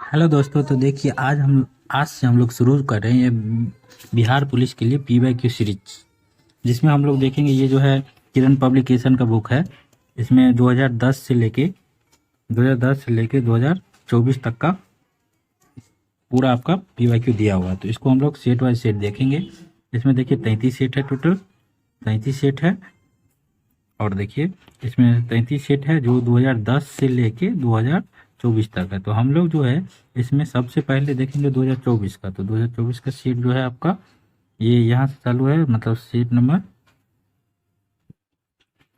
Hello दोस्तों, तो देखिए आज से हम लोग शुरू कर रहे हैं ये बिहार पुलिस के लिए पीवाईक्यू सीरीज, जिसमें हम लोग देखेंगे। ये जो है किरण पब्लिकेशन का बुक है। इसमें 2010 से लेके 2024 तक का पूरा आपका पीवाईक्यू दिया हुआ है। तो इसको हम लोग सेट वाइज सेट देखेंगे। इसमें देखिए 33 सेट है, टोटल 33 सेट है। और देखिए इसमें 33 सेट है जो 2010 से लेके 2024 तक है। तो हम लोग जो है इसमें सबसे पहले देखेंगे 2024 का। तो 2024 का सेट जो है आपका ये यहाँ से चालू है, मतलब सेट नंबर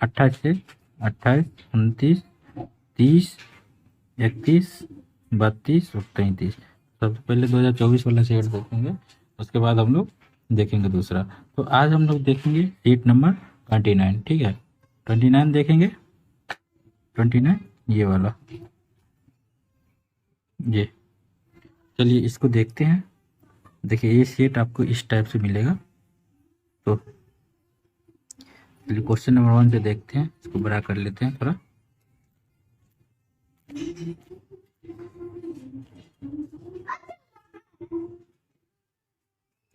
28 से 28, 29, 30, 31, 32 और 33। सबसे पहले 2024 वाला सेट देखेंगे, उसके बाद हम लोग देखेंगे दूसरा। तो आज हम लोग देखेंगे सेट नंबर 29, ठीक है। 29 देखेंगे, 29 ये वाला, ये चलिए इसको देखते हैं। देखिए ये सेट आपको इस टाइप से मिलेगा। तो चलिए क्वेश्चन नंबर 1 से देखते हैं। इसको बड़ा कर लेते हैं थोड़ा।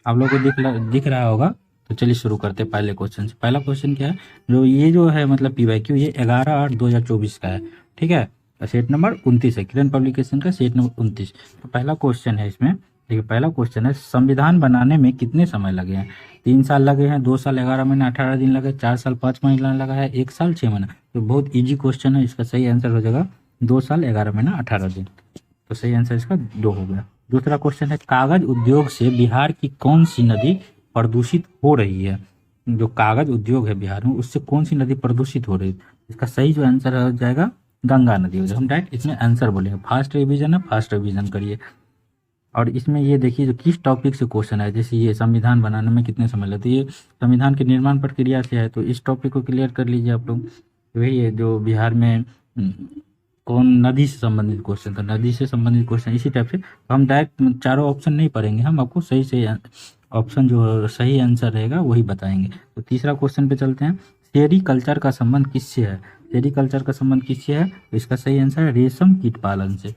आप लोगों को दिख रहा होगा। तो चलिए शुरू करते हैं पहले क्वेश्चन से। पहला क्वेश्चन क्या है, जो ये जो है मतलब पीवाईक्यू, ये 11/8/2024 का है, ठीक है। सेट नंबर 29 है, किरण पब्लिकेशन का सेट नंबर 29। तो पहला क्वेश्चन है इसमें, देखिए पहला क्वेश्चन है, संविधान बनाने में कितने समय लगे हैं? 3 साल लगे हैं, 2 साल 11 महीने 18 दिन लगे, 4 साल 5 महीना लगा है, 1 साल 6 महीना। तो बहुत ईजी क्वेश्चन है। इसका सही आंसर हो जाएगा 2 साल 11 महीना 18 दिन। तो सही आंसर इसका 2 हो गया। दूसरा क्वेश्चन है, कागज उद्योग से बिहार की कौन सी नदी प्रदूषित हो रही है? जो कागज उद्योग है बिहार में, उससे कौन सी नदी प्रदूषित हो रही है? इसका सही जो आंसर हो जाएगा गंगा नदी हो जाएगा। हम डायरेक्ट इसमें आंसर बोलेंगे। फास्ट रिवीजन है, फास्ट रिवीजन करिए। और इसमें ये देखिए जो किस टॉपिक से क्वेश्चन है, जैसे ये संविधान बनाने में कितने समय लगते, ये संविधान के निर्माण प्रक्रिया से है। तो इस टॉपिक को क्लियर कर लीजिए आप लोग। वही है जो बिहार में कौन नदी से संबंधित क्वेश्चन था, नदी से संबंधित क्वेश्चन इसी टाइप से। तो हम डायरेक्ट चारों ऑप्शन नहीं पढ़ेंगे, हम आपको सही सही ऑप्शन जो सही आंसर रहेगा वही बताएंगे। तो तीसरा क्वेश्चन पे चलते हैं। सेरीकल्चर का संबंध किससे है? सेरीकल्चर का संबंध किससे है? तो इसका सही आंसर है रेशम कीट पालन से।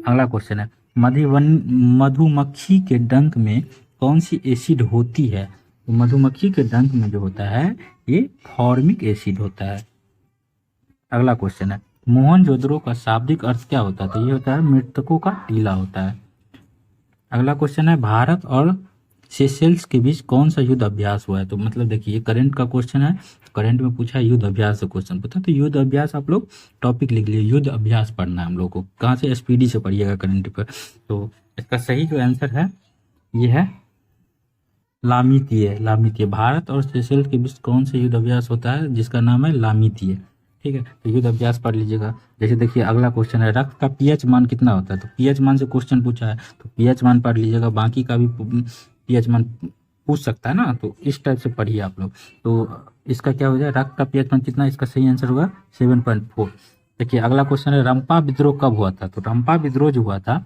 अगला क्वेश्चन है, मधुमक्खी के डंक में कौन सी एसिड होती है? तो मधुमक्खी के डंक में जो होता है ये फॉर्मिक एसिड होता है। अगला क्वेश्चन है, मोहनजोदड़ो का शाब्दिक अर्थ क्या होता है? तो ये होता है मृतकों का टीला होता है। अगला क्वेश्चन है, भारत और सेशेल्स के बीच कौन सा युद्ध अभ्यास हुआ है? तो मतलब देखिए ये करंट का क्वेश्चन है। करंट में पूछा है, युद्ध अभ्यास से क्वेश्चन पूछा, तो युद्ध अभ्यास आप लोग टॉपिक लिख लीजिए। युद्ध अभ्यास पढ़ना है हम लोग को। कहाँ से? एसपीडी से पढ़िएगा करंट पर। तो इसका सही जो आंसर है ये है लामितीय। लामितीय। भारत और सेशेल्स के बीच कौन सा युद्ध अभ्यास होता है जिसका नाम है लामितीय, ठीक है। तो युद्ध अभ्यास पढ़ लीजिएगा। जैसे देखिए अगला क्वेश्चन है, रक्त का पीएच मान कितना होता है? तो पीएच मान से क्वेश्चन पूछा है, तो पीएच मान पढ़ लीजिएगा। बाकी का भी पीएच मान पूछ सकता है ना, तो इस टाइप से पढ़िए आप लोग। तो इसका क्या हो जाए, रक्त का पीएच मान कितना? इसका सही आंसर होगा 7.4। देखिए अगला क्वेश्चन है, रंपा विद्रोह कब हुआ था? तो रंपा विद्रोह जो हुआ था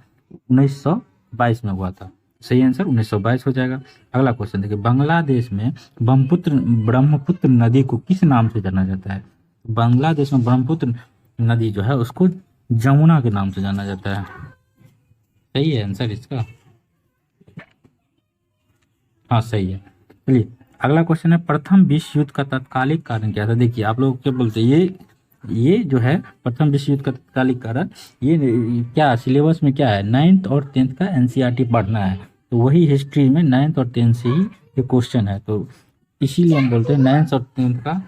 1922 में हुआ था। सही आंसर 1922 हो जाएगा। अगला क्वेश्चन देखिए, बांग्लादेश में ब्रह्मपुत्र नदी को किस नाम से जाना जाता है? बांग्लादेश में ब्रह्मपुत्र नदी जो है उसको जमुना के नाम से जाना जाता है। सही है आंसर इसका। हाँ सही है। चलिए अगला क्वेश्चन है, प्रथम विश्व युद्ध का तत्कालिक कारण क्या था? देखिए आप लोग क्या बोलते हैं, ये जो है प्रथम विश्व युद्ध का तत्कालिक कारण, ये क्या सिलेबस में क्या है, 9th और 10th का एनसीईआरटी पढ़ना है। तो वही हिस्ट्री में 9th और 10th से ही ये क्वेश्चन है। तो इसीलिए हम बोलते हैं 9th और 10th का।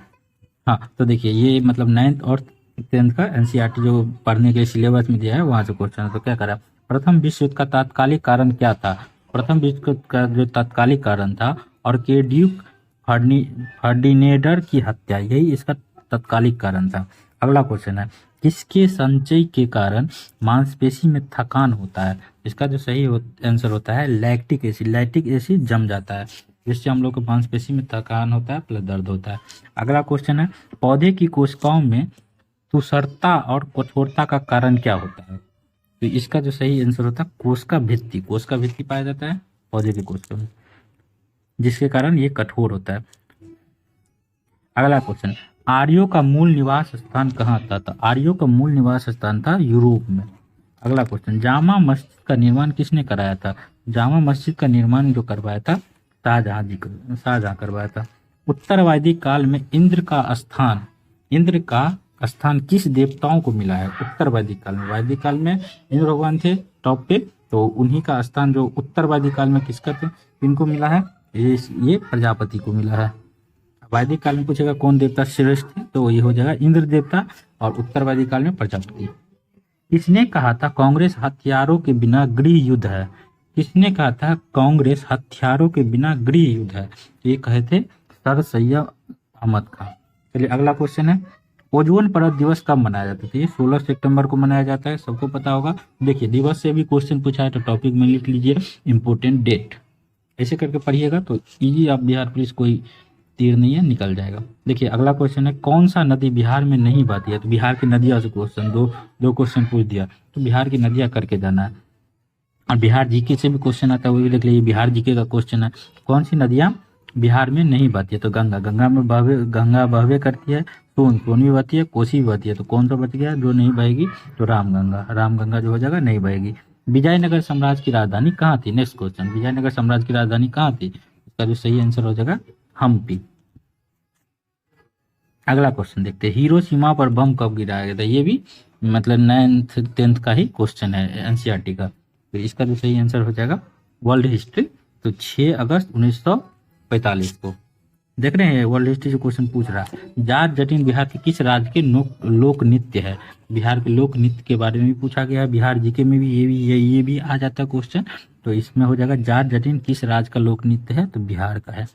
हाँ तो देखिए ये मतलब 9th और 10th का एनसीईआरटी जो पढ़ने के सिलेबस में दिया है वहां से क्वेश्चन है। तो क्या करा, प्रथम विश्व युद्ध का तात्कालिक कारण क्या था? प्रथम विश्व युद्ध का जो तात्कालिक कारण था, और के ड्यूक फर्डिनेडर की हत्या, यही इसका तात्कालिक कारण था। अगला क्वेश्चन है, किसके संचय के कारण मांसपेशी में थकान होता है? इसका जो सही आंसर होता है लैक्टिक एसिड। लैक्टिक एसिड जम जाता है, जिससे हम लोग को मांसपेशी में थकान होता है प्लस दर्द होता है। अगला क्वेश्चन है, पौधे की कोशिकाओं में तुषरता और कठोरता का कारण क्या होता है? तो इसका जो सही आंसर होता है कोशिका भित्ति। कोशिका भित्ति पाया जाता है पौधे की कोशिका में, जिसके कारण ये कठोर होता है। अगला क्वेश्चन, आर्यों का मूल निवास स्थान कहाँ था? तो आर्यों का मूल निवास स्थान था यूरोप में। अगला क्वेश्चन, जामा मस्जिद का निर्माण किसने कराया था? जामा मस्जिद का निर्माण जो करवाया था शाहजहां करवाया था। उत्तरवादी काल में इंद्र का स्थान किस देवताओं को मिला है? उत्तरवादी काल में, वैदिक काल में इंद्र भगवान थे टॉप पे, तो उन्हीं का स्थान जो उत्तरवादी काल में किसका थे, किनको मिला है? ये प्रजापति को मिला है। वैदिक काल में पूछेगा कौन देवता श्रेष्ठ थे, तो ये हो जाएगा इंद्र देवता, और उत्तरवादी काल में प्रजापति। किसने कहा था कांग्रेस हथियारों के बिना गृह युद्ध है? किसने कहा था कांग्रेस हथियारों के बिना गृह युद्ध है? तो ये कहे थे सर सैयद अहमद खान। चलिए अगला क्वेश्चन है, ओजोन परत दिवस कब मनाया जाता है? तो ये 16 सितंबर को मनाया जाता है, सबको पता होगा। देखिए दिवस से भी क्वेश्चन पूछा है तो टॉपिक में लिख लीजिए इंपोर्टेंट डेट, ऐसे करके पढ़िएगा तो इजी, आप बिहार पुलिस कोई तीर नहीं है, निकल जाएगा। देखिए अगला क्वेश्चन है, कौन सा नदी बिहार में नहीं बहती है? तो बिहार की नदियां से क्वेश्चन दो क्वेश्चन पूछ दिया, तो बिहार की नदियां करके जाना है। और बिहार जीके से भी क्वेश्चन आता है, वो भी देख लीजिए, बिहार जीके का क्वेश्चन है, कौन सी नदियां बिहार में नहीं बहती है? तो गंगा बहवे करती है, सोन भी बहती है, कोसी भी बहती है, तो कौन सा बच गया जो नहीं बहेगी? तो रामगंगा जो हो जाएगा नहीं बहेगी। विजयनगर साम्राज्य की राजधानी कहाँ थी? नेक्स्ट क्वेश्चन, विजयनगर साम्राज्य की राजधानी कहाँ थी? इसका जो सही आंसर हो जाएगा हम्पी। अगला क्वेश्चन देखते हैं, हिरोशिमा पर बम कब गिराया गया था? ये भी मतलब 9th 10th का ही क्वेश्चन है एनसीईआरटी का, तो इसका जो सही आंसर हो जाएगा वर्ल्ड हिस्ट्री, तो 6 अगस्त 1945 को। देख रहे हैं वर्ल्ड हिस्ट्री जो क्वेश्चन पूछ रहा है। जाट जटिन बिहार के किस राज्य के लोक नृत्य है? बिहार के लोक नृत्य के बारे में भी पूछा गया है, बिहार जीके में भी ये भी आ जाता है क्वेश्चन, तो इसमें हो जाएगा जाट जटिन किस राज्य का लोक नृत्य है? तो बिहार का है।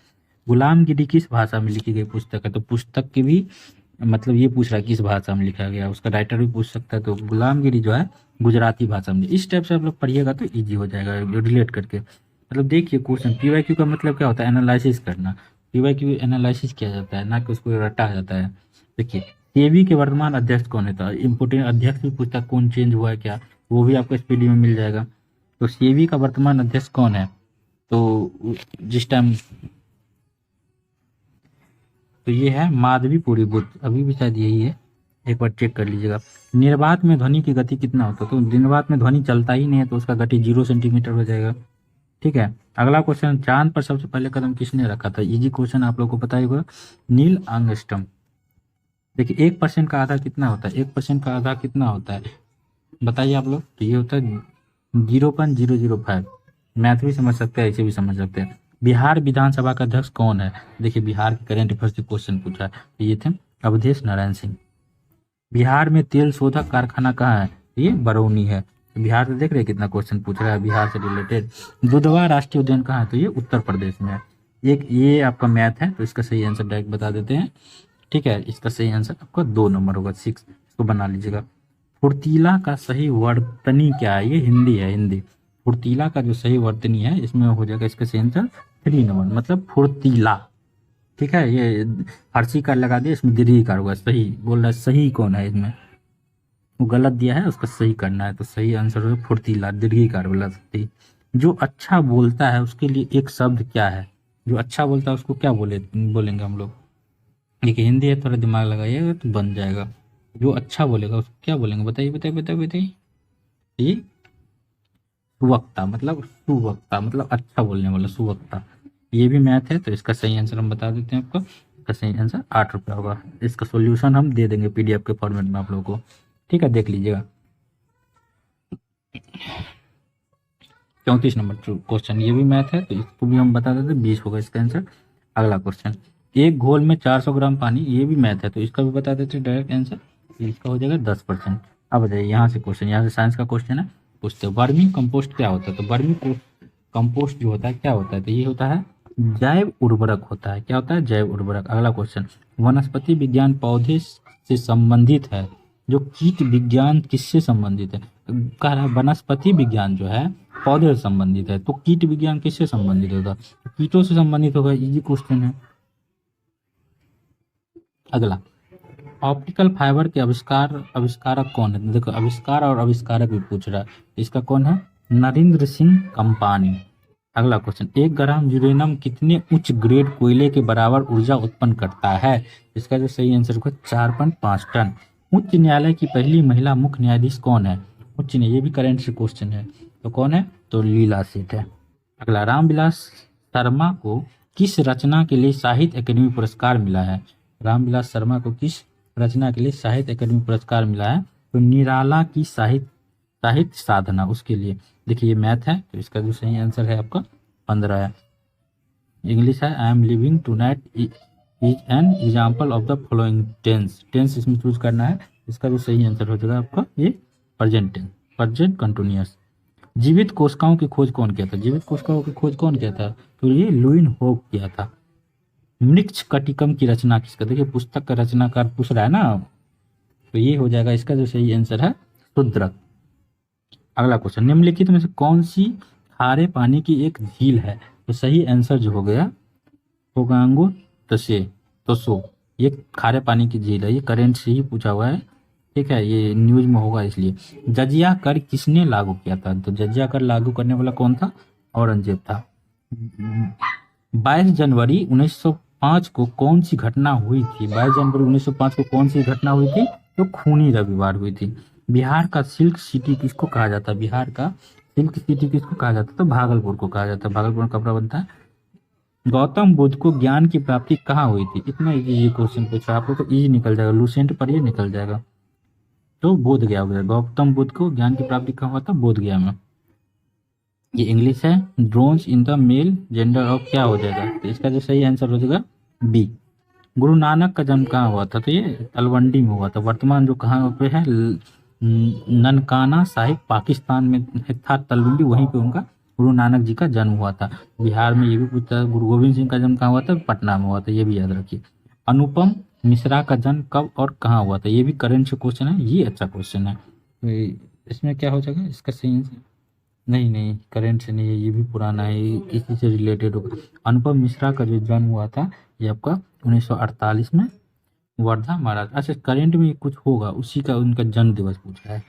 गुलामगिरी किस भाषा में लिखी गई पुस्तक है? तो पुस्तक की भी मतलब ये पूछ रहा है किस भाषा में लिखा गया, उसका राइटर भी पूछ सकता है, तो गुलामगिरी जो है गुजराती भाषा में। इस टाइप से आप लोग पढ़िएगा तो इजी हो जाएगा रिलेट करके। मतलब देखिए क्वेश्चन पीवाईक्यू का मतलब क्या होता है? एनालिसिस करना। पीवाईक्यू एनालिसिस किया जाता है, ना कि उसको रटा जाता है। देखिए सेबी के वर्तमान अध्यक्ष कौन है? तो इम्पोर्टेंट अध्यक्ष भी पूछता है, कौन चेंज हुआ है क्या, वो भी आपको स्पीडी में मिल जाएगा। तो सेबी का वर्तमान अध्यक्ष कौन है? तो जिस टाइम तो ये है माधवीपुरी बुद्ध, अभी भी शायद यही है, एक बार चेक कर लीजिएगा। निर्वात में ध्वनि की गति कितना होता है? तो निर्वात में ध्वनि चलता ही नहीं है, तो उसका गति 0 सेंटीमीटर हो जाएगा। ठीक है, अगला क्वेश्चन, चांद पर सबसे पहले कदम किसने रखा था? इजी क्वेश्चन, आप लोग को पता ही होगा, नील आर्मस्ट्रांग। देखिए 1% का आधा कितना होता है? 1% का आधा कितना होता है बताइए आप लोग? तो ये होता है 0.005। मैथ भी समझ सकते हैं, ऐसे भी समझ सकते हैं। बिहार विधानसभा का अध्यक्ष कौन है? देखिए बिहार के करंट अफेयर्स से क्वेश्चन पूछा है, तो ये थे अवधेश नारायण सिंह। बिहार में तेल शोधक कारखाना कहाँ है? ये बरौनी है। बिहार से देख रहे हैं कितना क्वेश्चन पूछ रहा है बिहार से रिलेटेड। दुधवा राष्ट्रीय उद्यान कहाँ है? तो ये उत्तर प्रदेश में है। एक ये आपका मैथ है, तो इसका सही आंसर डायरेक्ट बता देते हैं। ठीक है, इसका सही आंसर आपका 2 नंबर होगा, 6, इसको बना लीजिएगा। फुर्तीला का सही वर्तनी क्या है? ये हिंदी है, हिंदी। फुर्तीला का जो सही वर्तनी है इसमें हो जाएगा इसका सही आंसर 3 नंबर, मतलब फुर्तीला। ठीक है, ये फारसी कार लगा दिया, इसमें दीर्घ कार होगा। सही बोल रहा है, सही कौन है इसमें? वो गलत दिया है, उसका सही करना है, तो सही आंसर है फुर्तीला, दीर्घ कार बोला सकती। जो अच्छा बोलता है उसके लिए एक शब्द क्या है? जो अच्छा बोलता है उसको क्या बोलेंगे हम लोग? देखिए हिंदी है, थोड़ा दिमाग लगाइएगा तो बन जाएगा। जो अच्छा बोलेगा उसको क्या बोलेंगे? बताइए। ये सुवक्ता मतलब अच्छा बोलने वाला, सुवक्ता। ये भी मैथ है, तो इसका सही आंसर हम बता देते हैं आपको। इसका सही आंसर 8 रुपया होगा। इसका सॉल्यूशन हम दे देंगे पीडीएफ के फॉर्मेट में आप लोगों को। ठीक है, देख लीजिएगा। 34 नंबर क्वेश्चन, ये भी मैथ है, तो इसको भी हम बता देते हैं, 20 होगा इसका आंसर। अगला क्वेश्चन, एक घोल में 400 ग्राम पानी, ये भी मैथ है, तो इसका भी बता देते हैं डायरेक्ट आंसर। इसका हो जाएगा 10%। अब बताइए यहाँ से क्वेश्चन, यहाँ से साइंस का क्वेश्चन है, पूछते हैं वर्मी कंपोस्ट क्या होता है? तो वर्मी कंपोस्ट जो होता है क्या होता है? तो ये होता है जैव उर्वरक होता है। क्या होता है? जैव उर्वरक। अगला क्वेश्चन, वनस्पति विज्ञान पौधे से संबंधित है, जो कीट विज्ञान किससे संबंधित है? कह रहा है वनस्पति विज्ञान जो है पौधे से संबंधित है, तो कीट विज्ञान किससे संबंधित होगा? कीटों से संबंधित होगा। इजी क्वेश्चन है। अगला, ऑप्टिकल फाइबर के आविष्कारक कौन है? देखो आविष्कार और आविष्कारक भी पूछ रहा है, इसका कौन है? नरेंद्र सिंह कंपानी। अगला क्वेश्चन, 1 ग्राम यूरेनियम कितने उच्च ग्रेड कोयले के बराबर ऊर्जा उत्पन्न करता है? इसका जो सही आंसर होगा 4.5 टन। उच्च न्यायालय की पहली महिला मुख्य न्यायाधीश कौन है? कुछ नहीं, ये भी करंट से क्वेश्चन है। तो कौन है? तो लीला सेठ है। अगला, रामविलास शर्मा को किस रचना के लिए साहित्य अकेडमी पुरस्कार मिला है? रामविलास शर्मा को किस रचना के लिए साहित्य अकेडमी पुरस्कार मिला है? तो निराला की साहित्य साधना, उसके लिए। देखिए ये मैथ है, तो इसका जो सही आंसर है आपका 15 है। इंग्लिश है, I am living tonight is an example of the following tense. Tense इसमें चूज करना है। इसका जो सही आंसर हो जाएगा आपका ये प्रेजेंट टेंस, प्रेजेंट कंटिन्यूअस। जीवित कोशिकाओं की खोज कौन किया था? जीवित कोशिकाओं की खोज कौन किया था? तो ये लुईन होप किया था। मृक्ष कटिकम की रचना किसका? देखिए पुस्तक का रचनाकार पूछ रहा है ना, तो ये हो जाएगा इसका जो सही आंसर है शूद्रक। अगला क्वेश्चन, निम्नलिखित में से कौन सी खारे पानी की एक झील है? तो सही आंसर जो हो गया पोगांगो तसो, ये खारे पानी की झील है। ये करंट से ही पूछा हुआ है, ठीक है, ये न्यूज में होगा इसलिए। जजिया कर किसने लागू किया था? तो जजिया कर लागू करने वाला कौन था? औरंगजेब था। 22 जनवरी 1905 को कौन सी घटना हुई थी? 22 जनवरी 1905 को कौन सी घटना हुई थी? तो खूनी रविवार हुई थी। बिहार का सिल्क सिटी किसको कहा जाता है? बिहार का सिल्क सिटी किसको कहा जाता है? तो भागलपुर को कहा जाता है। भागलपुर में कपड़ा बनता है। गौतम बुद्ध को ज्ञान की प्राप्ति कहाँ हुई थी? इतना इजी क्वेश्चन पूछा आपको, तो इजी निकल जाएगा, लूसेंट पर ये निकल जाएगा। तो बोध गया हो गया। गौतम बुद्ध को ज्ञान की प्राप्ति कहाँ हुआ था? बोध गया में। ये इंग्लिश है, drones in the male gender of क्या हो जाएगा? तो इसका जो सही आंसर हो जाएगा बी। गुरु नानक का जन्म कहाँ हुआ था? तो ये तलवंडी में हुआ था। वर्तमान जो कहाँ पे है, ननकाना साहिब पाकिस्तान में था तलवंडी, वहीं पे उनका गुरु नानक जी का जन्म हुआ था। बिहार में ये भी पूछता है। गुरु गोविंद सिंह का जन्म कहाँ हुआ था? पटना में हुआ था, ये भी याद रखिए। अनुपम मिश्रा का जन्म कब और कहाँ हुआ था? ये भी करंट से क्वेश्चन है, ये अच्छा क्वेश्चन है। तो इसमें क्या हो जाएगा इसका सही आंसर? नहीं, करंट से नहीं है, ये भी पुराना है, ये इसी से रिलेटेड होगा। अनुपम मिश्रा का जो जन्म हुआ था ये आपका 1948 में वर्धा महाराज। अच्छा, करंट में कुछ होगा, उसी का उनका जन्म दिवस पूछा है,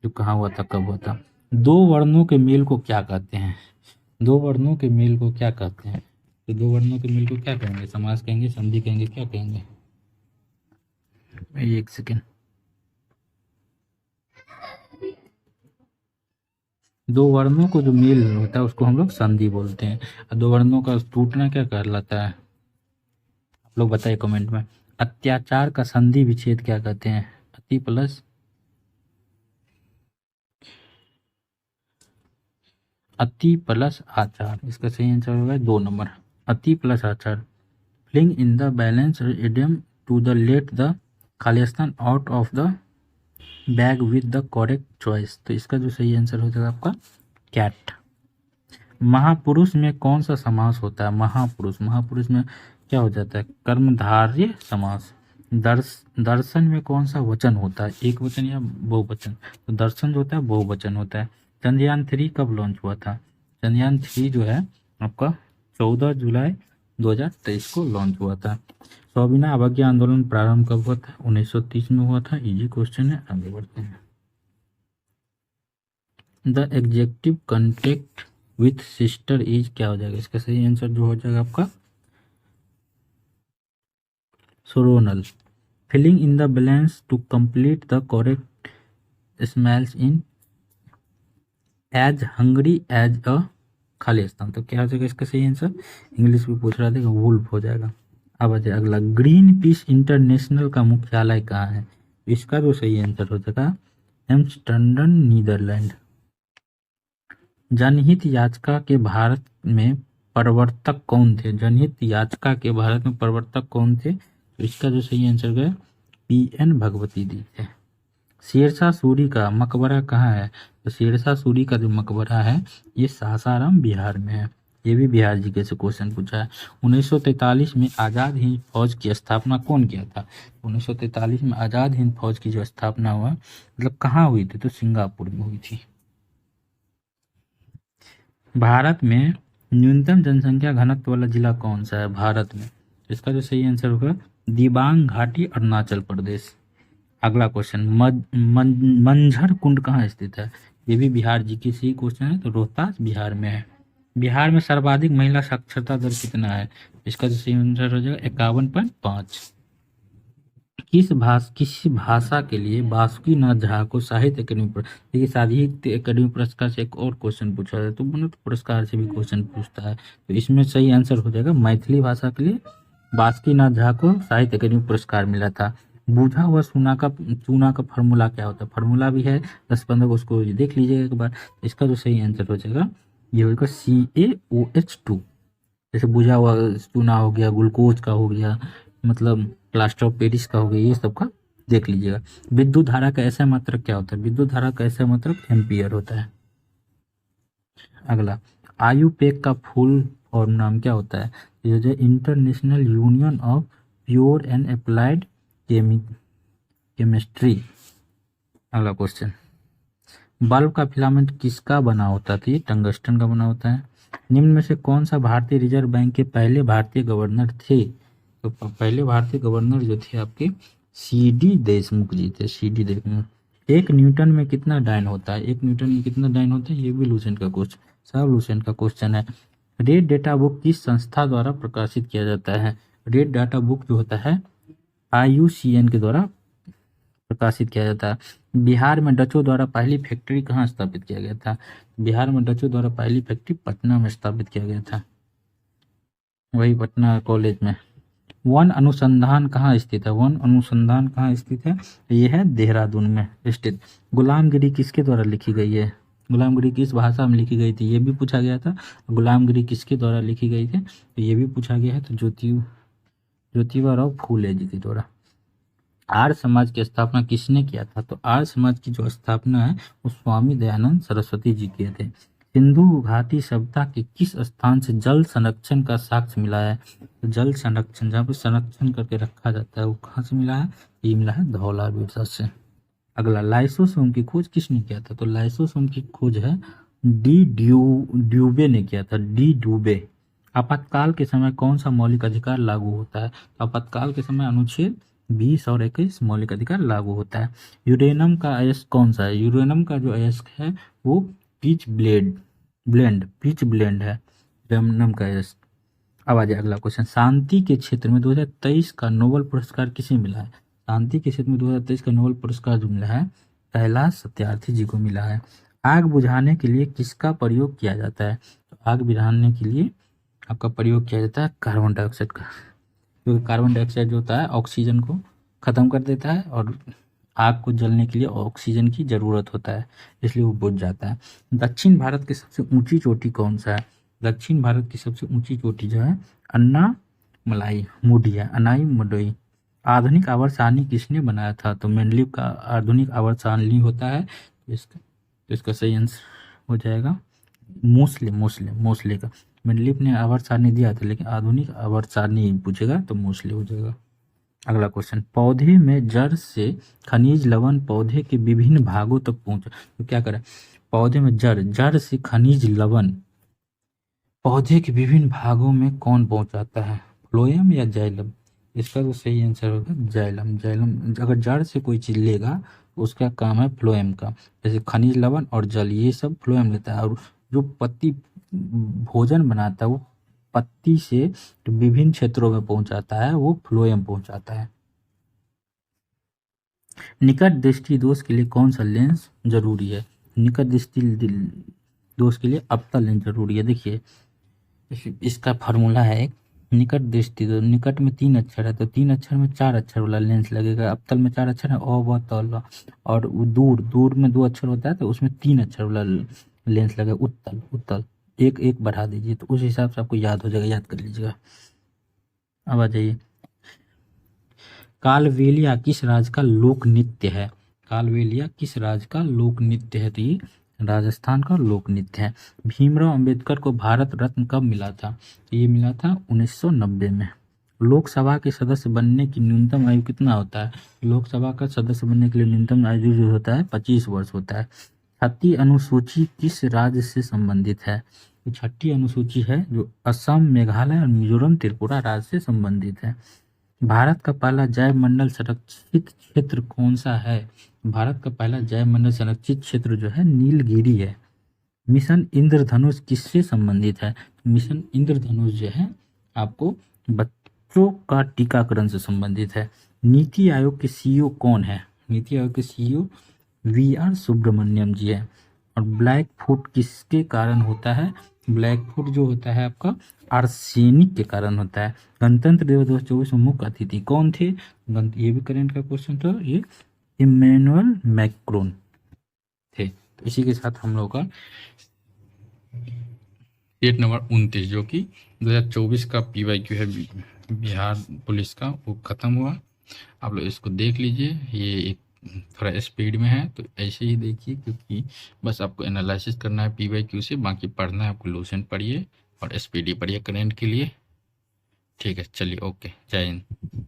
जो कहाँ हुआ था, कब हुआ था। दो वर्णों के मेल को क्या कहते हैं? दो वर्णों के मेल को क्या कहते हैं? तो दो वर्णों के मेल को क्या कहेंगे? समास कहेंगे, संधि कहेंगे, क्या कहेंगे? एक सेकेंड। दो वर्णों को जो मेल होता है उसको हम लोग संधि बोलते हैं, और दो वर्णों का टूटना क्या कहलाता है? आप लोग बताइए कमेंट में। अत्याचार का संधि विच्छेद क्या कहते हैं? अति प्लस आचार, इसका सही आंसर होगा 2 नंबर, अति प्लस आचार। Fling in the balance idiom to the let the Khalistan out of the bag with the correct choice. तो इसका जो सही आंसर हो जाएगा आपका कैट। महापुरुष में कौन सा समास होता है? महापुरुष में क्या हो जाता है? कर्मधारय समास। दर्शन में कौन सा वचन होता है? एक वचन या बहुवचन? तो दर्शन जो होता है बहुवचन होता है। चंद्रयान 3 कब लॉन्च हुआ था? चंद्रयान 3 जो है आपका 14 जुलाई 2023 को लॉन्च हुआ था। सौबिना अवज्ञा आंदोलन प्रारंभ कब हुआ था? 1930 में हुआ था। इजी क्वेश्चन है, आगे बढ़ते हैं। The executive contact with sister is क्या हो जाएगा? इसका सही आंसर जो हो जाएगा आपका सोरोनल। Filling in the balance to complete the correct smells in as hungry as a Khalistan. तो क्या हो जाएगा इसका सही आंसर? इंग्लिश में पूछ रहा था, वुल्फ हो जाएगा। अब आ जाए अगला, ग्रीन पीस इंटरनेशनल का मुख्यालय कहाँ है? इसका जो सही आंसर हो जाएगा एम्स्टर्डम, नीदरलैंड। जनहित याचिका के भारत में प्रवर्तक कौन थे? जनहित याचिका के भारत में प्रवर्तक कौन थे? तो इसका जो सही आंसर है PN भगवती दी थे। शेरशाह सूरी का मकबरा कहाँ है? तो शेरशाह सूरी का जो मकबरा है ये सासाराम बिहार में है। ये भी बिहार जी के से क्वेश्चन पूछा है। 1943 में आज़ाद हिंद फौज की स्थापना कौन किया था? 1943 में आज़ाद हिंद फौज की जो स्थापना हुआ मतलब कहाँ हुई थी? तो सिंगापुर में हुई थी। भारत में न्यूनतम जनसंख्या घनत्व वाला जिला कौन सा है भारत में? इसका जो सही आंसर होगा दिबांग घाटी, अरुणाचल प्रदेश। अगला क्वेश्चन, मंझर कुंड कहाँ स्थित है? ये भी बिहार जी की सी क्वेश्चन है, तो रोहतास बिहार में है। बिहार में सर्वाधिक महिला साक्षरता दर कितना है? इसका जो सही आंसर हो जाएगा 51.5। किस भाषा के लिए बासुकीनाथ झा को साहित्य अकेडमी देखिए साहित्य अकेडमी पुरस्कार से एक और क्वेश्चन पूछा है, तो मतलब पुरस्कार से भी क्वेश्चन पूछता है, तो इसमें सही आंसर हो जाएगा मैथिली भाषा के लिए बासुकीनाथ झा को साहित्य अकेडमी पुरस्कार मिला था। बूझा हुआ चूना का फार्मूला क्या होता है, फार्मूला भी है 10-15 उसको देख लीजिएगा एक बार। इसका जो सही आंसर हो जाएगा ये होगा CaOH2। जैसे बुझा हुआ चूना हो गया, ग्लूकोज का हो गया, मतलब प्लास्टर ऑफ पेरिस का हो गया, ये सब का देख लीजिएगा। विद्युत धारा का ऐसा मात्रक क्या होता है, विद्युत धारा का ऐसा मात्रक एम्पियर होता है। अगला, आयुपेक का फुल फॉर्म नाम क्या होता है, ये जो international union of pure and applied chemistry. अगला क्वेश्चन, बल्ब का फिलामेंट किसका बना होता है, तो ये टंगस्टन का बना होता है। निम्न में से कौन सा भारतीय रिजर्व बैंक के पहले भारतीय गवर्नर थे, तो पहले भारतीय गवर्नर जो थे आपके CD देशमुख जी थे, CD देशमुख। एक न्यूटन में कितना डायन होता है, एक न्यूटन में कितना डायन होता है, ये भी लूसेंट का क्वेश्चन, सब लूसेंट का क्वेश्चन है। रेड डेटा बुक किस संस्था द्वारा प्रकाशित किया जाता है, रेड डाटा बुक जो होता है IUCN के द्वारा प्रकाशित किया जाता है। बिहार में डचों द्वारा पहली फैक्ट्री कहाँ स्थापित किया गया था, बिहार में डचों द्वारा पहली फैक्ट्री पटना में स्थापित किया गया था, वही पटना कॉलेज में। वन अनुसंधान कहाँ स्थित है, वन अनुसंधान कहाँ स्थित है, ये है देहरादून में स्थित। गुलामगिरी किसके द्वारा लिखी गई है, गुलामगिरी किस भाषा में लिखी गई थी, ये भी पूछा गया था। गुलामगिरी किसके द्वारा लिखी गई थी, तो ये भी पूछा गया है, तो ज्योतिबा फूले जी के द्वारा। आर्य समाज की स्थापना किसने किया था, तो आर्य समाज की जो स्थापना है वो स्वामी दयानंद सरस्वती जी किए थे। सिंधु घाटी सभ्यता के किस स्थान से जल संरक्षण का साक्ष्य मिला है, तो जल संरक्षण जहाँ पे संरक्षण करके रखा जाता है वो कहाँ से मिला है, ये मिला है धौलावीर से। अगला, लाइसोसोम की खोज किसने किया था, तो लाइसोसोम की खोज है ड्यूबे ने किया था, ड्यूबे। आपातकाल के समय कौन सा मौलिक अधिकार लागू होता है, तो आपातकाल के समय अनुच्छेद 20 और 21 मौलिक अधिकार लागू होता है। यूरेनियम का अयस्क कौन सा है, यूरेनियम का जो अयस्क है वो पिच ब्लेंड है यूरेनियम का अयस्क। अब आ जाए अगला क्वेश्चन, शांति के क्षेत्र में 2023 का नोबेल पुरस्कार किसे मिला है, शांति के क्षेत्र में 2023 का नोबेल पुरस्कार जो मिला है कैलाश सत्यार्थी जी को मिला है। आग बुझाने के लिए किसका प्रयोग किया जाता है, तो आग बुझाने के लिए आपका प्रयोग किया जाता है कार्बन डाइऑक्साइड का, क्योंकि कार्बन डाइऑक्साइड जो होता है ऑक्सीजन को ख़त्म कर देता है और आग को जलने के लिए ऑक्सीजन की ज़रूरत होता है, इसलिए वो बुझ जाता है। दक्षिण भारत की सबसे ऊंची चोटी कौन सा है, दक्षिण भारत की सबसे ऊंची चोटी जो है अन्नामलाई मुडी है, अनाई मुडई। आधुनिक आवर्त सारणी किसने बनाया था, तो मेंडलीव का आधुनिक आवर्त सारणी होता है, तो इसका सही आंसर हो जाएगा मोस्ले का। मेंडलीव ने आवर्त सारणी दिया था, लेकिन आधुनिक आवर्त सारणी पूछेगा तो मोस्ले हो जाएगा। अगला क्वेश्चन, पौधे में जड़ से खनिज लवण पौधे के विभिन्न भागों तक पहुंचे, तो क्या करें, पौधे में जड़ से खनिज लवण पौधे के विभिन्न भागों में कौन पहुंचाता है, फ्लोएम या जाइलम, इसका तो सही आंसर होगा जाइलम। अगर जड़ से कोई चीज लेगा तो उसका काम है फ्लोएम का, जैसे खनिज लवण और जल ये सब फ्लोएम लेता है, और जो पत्ती भोजन बनाता है वो पत्ती से विभिन्न क्षेत्रों में पहुंचाता है, वो फ्लोएम पहुंचाता है। निकट दृष्टि दोष के लिए कौन सा लेंस जरूरी है, निकट दृष्टि दोष के लिए अवतल लेंस जरूरी है। देखिए इसका फार्मूला है एक, निकट दृष्टि दो, निकट में 3 अक्षर है तो 3 अक्षर में 4 अक्षर वाला लेंस लगेगा, अवतल में 4 अक्षर है अ व त ल, और दूर में 2 अक्षर होता है तो उसमें 3 अक्षर वाला लेंस लगेगा, उत्तल एक एक बढ़ा दीजिए तो उस हिसाब से आपको याद हो जाएगा, याद कर लीजिएगा। अब आ जाइए, कालबेलिया किस राज्य का लोक नृत्य है, कालबेलिया किस राज्य का लोक नृत्य है, तो ये राजस्थान का लोक नृत्य है। भीमराव अंबेडकर को भारत रत्न कब मिला था, तो ये मिला था 1990 में। लोकसभा के सदस्य बनने की न्यूनतम आयु कितना होता है, लोकसभा का सदस्य बनने के लिए न्यूनतम आयु जो होता है 25 वर्ष होता है। छठी अनुसूची किस राज्य से संबंधित है, तो छठी अनुसूची है जो असम, मेघालय और मिजोरम त्रिपुरा राज्य से संबंधित है। भारत का पहला जैव मंडल संरक्षित क्षेत्र कौन सा है, भारत का पहला जैव मंडल संरक्षित क्षेत्र जो है नीलगिरी है। मिशन इंद्रधनुष किससे संबंधित है, मिशन इंद्रधनुष जो है आपको बच्चों का टीकाकरण से संबंधित है। नीति आयोग के सीईओ कौन है? नीति आयोग के सीईओ वी आर सुब्रमण्यम जी है। और ब्लैक फुट किसके कारण होता है? ब्लैक फुट जो होता है आपका आर्सेनिक के कारण होता है। गणतंत्र दिवस 2024 में मुख्य अतिथि कौन थे? ये भी करंट का क्वेश्चन था, ये इमैनुअल मैक्रोन थे। तो इसी के साथ हम लोग का डेट नंबर 29 जो कि 2024 का PYQ है बिहार पुलिस का, वो ख़त्म हुआ। आप लोग इसको देख लीजिए, ये एक थोड़ा स्पीड में है तो ऐसे ही देखिए, क्योंकि बस आपको एनालिसिस करना है PYQ से, बाकी पढ़ना है आपको। लूसेंट पढ़िए और SPD पढ़िए करंट के लिए। ठीक है, चलिए, ओके, जय हिंद।